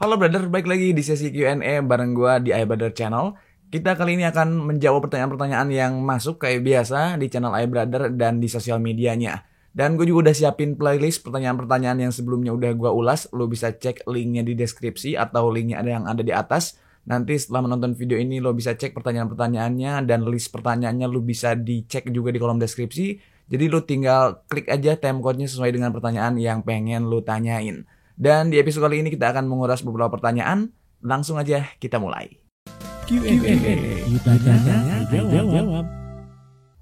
Halo brother, balik lagi di sesi Q&A bareng gua di iBrother Channel. Kita kali ini akan menjawab pertanyaan-pertanyaan yang masuk kayak biasa di channel iBrother dan di sosial medianya. Dan gue juga udah siapin playlist pertanyaan-pertanyaan yang sebelumnya udah gua ulas. Lo bisa cek linknya di deskripsi atau linknya yang ada di atas. Nanti setelah menonton video ini lo bisa cek pertanyaan-pertanyaannya dan list pertanyaannya lo bisa dicek juga di kolom deskripsi. Jadi lo tinggal klik aja timecode-nya sesuai dengan pertanyaan yang pengen lo tanyain. Dan di episode kali ini kita akan menguras beberapa pertanyaan. Langsung aja kita mulai. Q&A, tanya, jawab.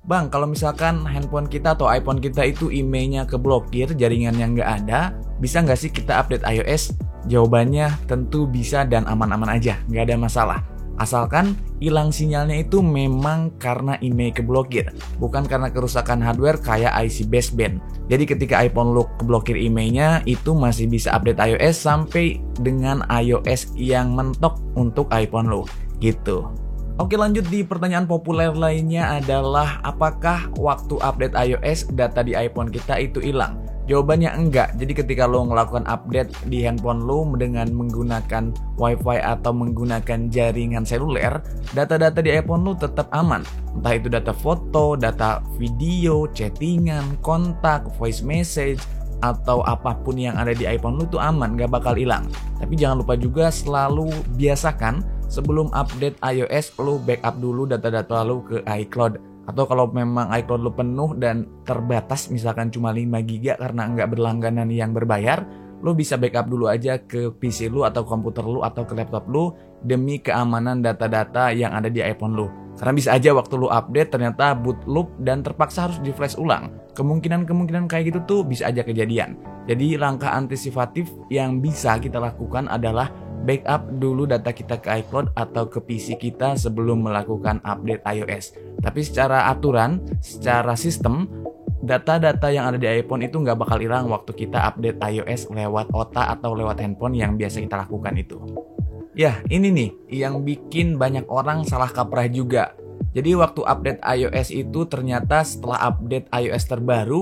Bang, kalau misalkan handphone kita atau iPhone kita itu emailnya keblokir, jaringannya nggak ada, bisa nggak sih kita update iOS? Jawabannya tentu bisa dan aman-aman aja, nggak ada masalah. Asalkan hilang sinyalnya itu memang karena email keblokir, bukan karena kerusakan hardware kayak IC baseband. Jadi ketika iPhone lo keblokir emailnya, itu masih bisa update iOS sampai dengan iOS yang mentok untuk iPhone lo, gitu. Oke, lanjut di pertanyaan populer lainnya adalah apakah waktu update iOS data di iPhone kita itu hilang? Jawabannya enggak. Jadi ketika lo melakukan update di handphone lo dengan menggunakan WiFi atau menggunakan jaringan seluler, data-data di iPhone lo tetap aman. Entah itu data foto, data video, chattingan, kontak, voice message, atau apapun yang ada di iPhone lo tuh aman, gak bakal hilang. Tapi jangan lupa juga selalu biasakan sebelum update iOS lo backup dulu data-data lo ke iCloud. Atau kalau memang iCloud lo penuh dan terbatas misalkan cuma 5 GB karena nggak berlangganan yang berbayar, lo bisa backup dulu aja ke PC lo atau komputer lo atau ke laptop lo demi keamanan data-data yang ada di iPhone lo. Karena bisa aja waktu lo update ternyata boot loop dan terpaksa harus di flash ulang. Kemungkinan kayak gitu tuh bisa aja kejadian. Jadi langkah antisipatif yang bisa kita lakukan adalah backup dulu data kita ke iCloud atau ke PC kita sebelum melakukan update iOS. Tapi secara aturan, secara sistem, data-data yang ada di iPhone itu nggak bakal hilang waktu kita update iOS lewat OTA atau lewat handphone yang biasa kita lakukan itu. Ya, ini nih yang bikin banyak orang salah kaprah juga. Jadi waktu update iOS itu ternyata setelah update iOS terbaru,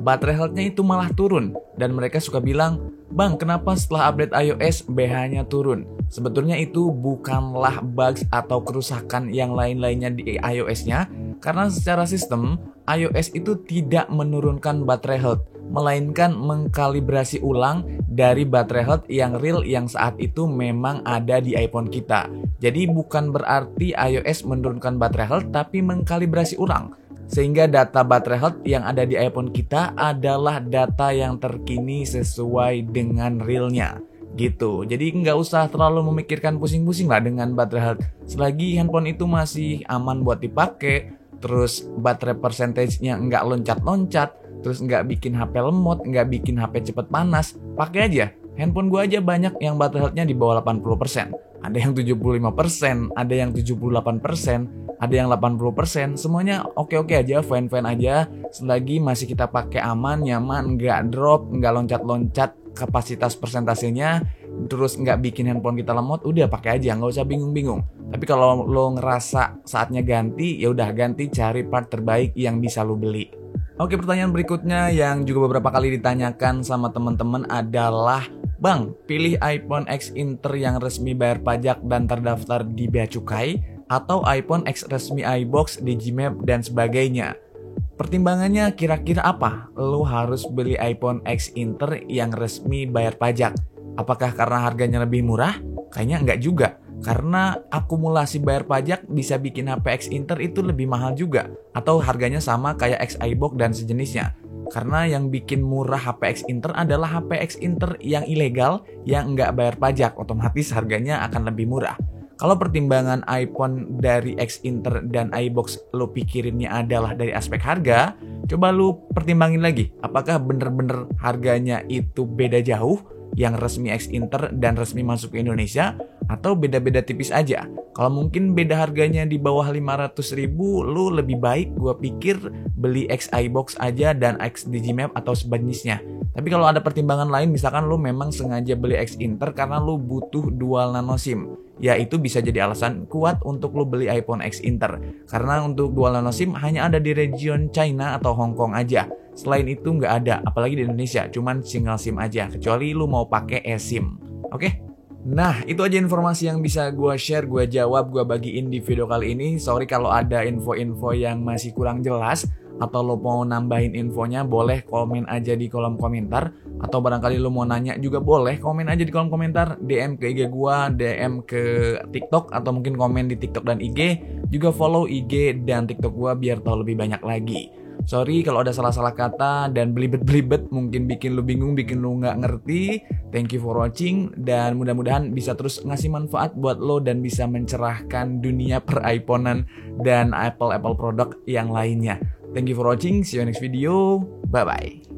baterai health-nya itu malah turun. Dan mereka suka bilang, "Bang, kenapa setelah update iOS BH-nya turun?" Sebetulnya itu bukanlah bugs atau kerusakan yang lain-lainnya di iOS-nya, karena secara sistem, iOS itu tidak menurunkan baterai health, melainkan mengkalibrasi ulang dari baterai health yang real yang saat itu memang ada di iPhone kita. Jadi bukan berarti iOS menurunkan baterai health, tapi mengkalibrasi ulang. Sehingga data baterai health yang ada di iPhone kita adalah data yang terkini sesuai dengan realnya gitu. Jadi nggak usah terlalu memikirkan pusing-pusing lah dengan baterai health. Selagi handphone itu masih aman buat dipakai, terus baterai percentage-nya nggak loncat-loncat, terus nggak bikin HP lemot, nggak bikin HP cepet panas, pakai aja. Handphone gue aja banyak yang baterai health-nya di bawah 80%. Ada yang 75%, ada yang 78%, ada yang 80%. Semuanya oke-oke aja, fine-fine aja. Selagi masih kita pakai aman, nyaman, nggak drop, nggak loncat-loncat kapasitas persentasenya, terus nggak bikin handphone kita lemot, udah pakai aja, nggak usah bingung-bingung. Tapi kalau lo ngerasa saatnya ganti, ya udah ganti, cari part terbaik yang bisa lo beli. Oke, pertanyaan berikutnya yang juga beberapa kali ditanyakan sama teman-teman adalah, "Bang, pilih iPhone X Inter yang resmi bayar pajak dan terdaftar di Bea Cukai atau iPhone X resmi iBox, Digimap, dan sebagainya. Pertimbangannya kira-kira apa? Lo harus beli iPhone X Inter yang resmi bayar pajak. Apakah karena harganya lebih murah? Kayaknya enggak juga. Karena akumulasi bayar pajak bisa bikin HP X Inter itu lebih mahal juga. Atau harganya sama kayak X iBox dan sejenisnya. Karena yang bikin murah HP X Inter adalah HP X Inter yang ilegal yang nggak bayar pajak, otomatis harganya akan lebih murah. Kalau pertimbangan iPhone dari X Inter dan iBox lo pikirinnya adalah dari aspek harga, coba lo pertimbangin lagi, apakah bener-bener harganya itu beda jauh yang resmi X Inter dan resmi masuk ke Indonesia, atau beda-beda tipis aja. Kalau mungkin beda harganya di bawah 500.000, lu lebih baik gua pikir beli X iBox aja dan X Digimap atau sejenisnya. Tapi kalau ada pertimbangan lain, misalkan lu memang sengaja beli X Inter karena lu butuh dual nano SIM, ya itu bisa jadi alasan kuat untuk lu beli iPhone X Inter. Karena untuk dual nano SIM hanya ada di region China atau Hong Kong aja. Selain itu nggak ada, apalagi di Indonesia, cuman single SIM aja, kecuali lu mau pakai eSIM. Oke? Nah, itu aja informasi yang bisa gue share, gue jawab, gue bagiin di video kali ini. Sorry kalau ada info-info yang masih kurang jelas, atau lo mau nambahin infonya, boleh komen aja di kolom komentar. Atau barangkali lo mau nanya juga boleh, komen aja di kolom komentar, DM ke IG gue, DM ke TikTok, atau mungkin komen di TikTok dan IG. Juga follow IG dan TikTok gue biar tahu lebih banyak lagi. Sorry kalau ada salah-salah kata dan belibet-belibet mungkin bikin lu bingung, bikin lu nggak ngerti. Thank you for watching dan mudah-mudahan bisa terus ngasih manfaat buat lo dan bisa mencerahkan dunia per iPhone-an dan Apple produk yang lainnya. Thank you for watching, see you next video, bye-bye.